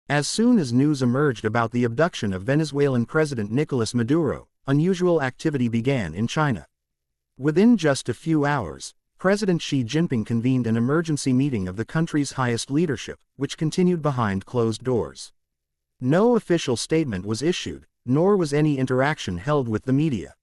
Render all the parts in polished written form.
As soon as news emerged about the abduction of Venezuelan President Nicolas Maduro, unusual activity began in China. Within just a few hours, President Xi Jinping convened an emergency meeting of the country's highest leadership, which continued behind closed doors. No official statement was issued, nor was any interaction held with the media.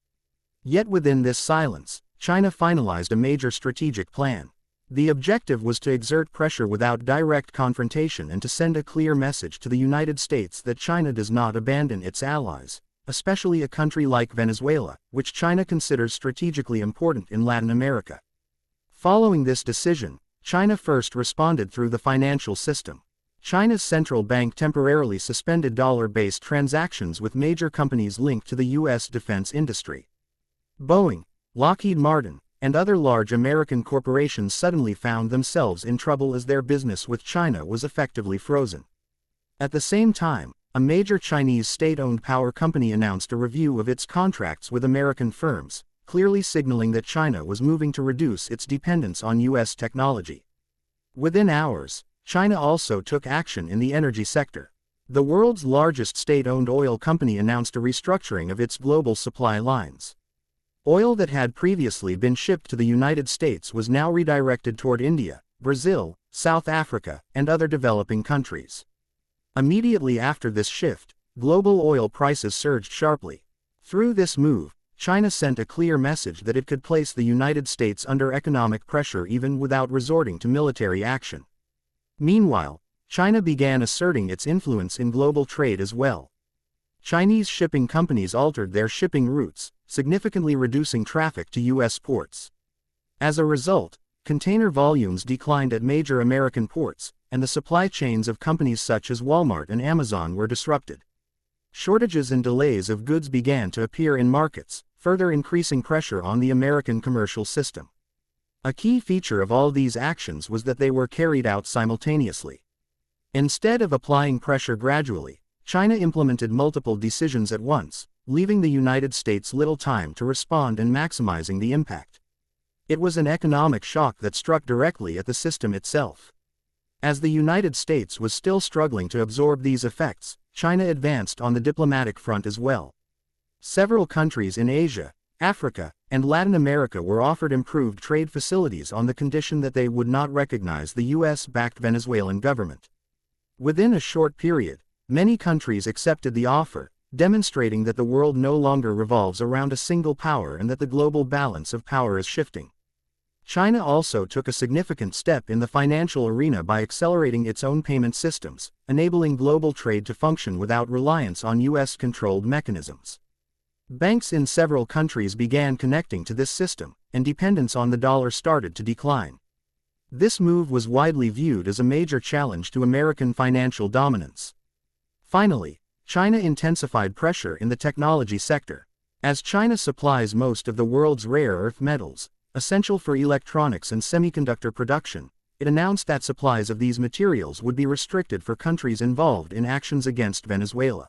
Yet within this silence, China finalized a major strategic plan. The objective was to exert pressure without direct confrontation and to send a clear message to the United States that China does not abandon its allies, especially a country like Venezuela, which China considers strategically important in Latin America. Following this decision, China first responded through the financial system. China's central bank temporarily suspended dollar-based transactions with major companies linked to the U.S. defense industry. Boeing, Lockheed Martin, and other large American corporations suddenly found themselves in trouble as their business with China was effectively frozen. At the same time, a major Chinese state-owned power company announced a review of its contracts with American firms, clearly signaling that China was moving to reduce its dependence on U.S. technology. Within hours, China also took action in the energy sector. The world's largest state-owned oil company announced a restructuring of its global supply lines. Oil that had previously been shipped to the United States was now redirected toward India, Brazil, South Africa, and other developing countries. Immediately after this shift, global oil prices surged sharply. Through this move, China sent a clear message that it could place the United States under economic pressure even without resorting to military action. Meanwhile, China began asserting its influence in global trade as well. Chinese shipping companies altered their shipping routes, significantly reducing traffic to U.S. ports. As a result, container volumes declined at major American ports, and the supply chains of companies such as Walmart and Amazon were disrupted. Shortages and delays of goods began to appear in markets, further increasing pressure on the American commercial system. A key feature of all these actions was that they were carried out simultaneously. Instead of applying pressure gradually, China implemented multiple decisions at once, leaving the United States little time to respond and maximizing the impact. It was an economic shock that struck directly at the system itself. As the United States was still struggling to absorb these effects, China advanced on the diplomatic front as well. Several countries in Asia, Africa, and Latin America were offered improved trade facilities on the condition that they would not recognize the U.S.-backed Venezuelan government. Within a short period, many countries accepted the offer, demonstrating that the world no longer revolves around a single power and that the global balance of power is shifting. China also took a significant step in the financial arena by accelerating its own payment systems, enabling global trade to function without reliance on U.S.-controlled mechanisms. Banks in several countries began connecting to this system, and dependence on the dollar started to decline. This move was widely viewed as a major challenge to American financial dominance. Finally, China intensified pressure in the technology sector. As China supplies most of the world's rare earth metals, essential for electronics and semiconductor production, it announced that supplies of these materials would be restricted for countries involved in actions against Venezuela.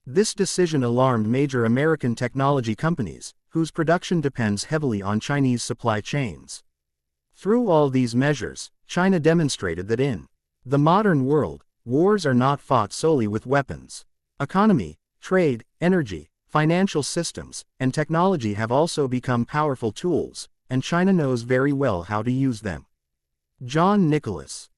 This decision alarmed major American technology companies, whose production depends heavily on Chinese supply chains. Through all these measures, China demonstrated that in the modern world, wars are not fought solely with weapons. Economy, trade, energy, financial systems, and technology have also become powerful tools, and China knows very well how to use them. John Nicholas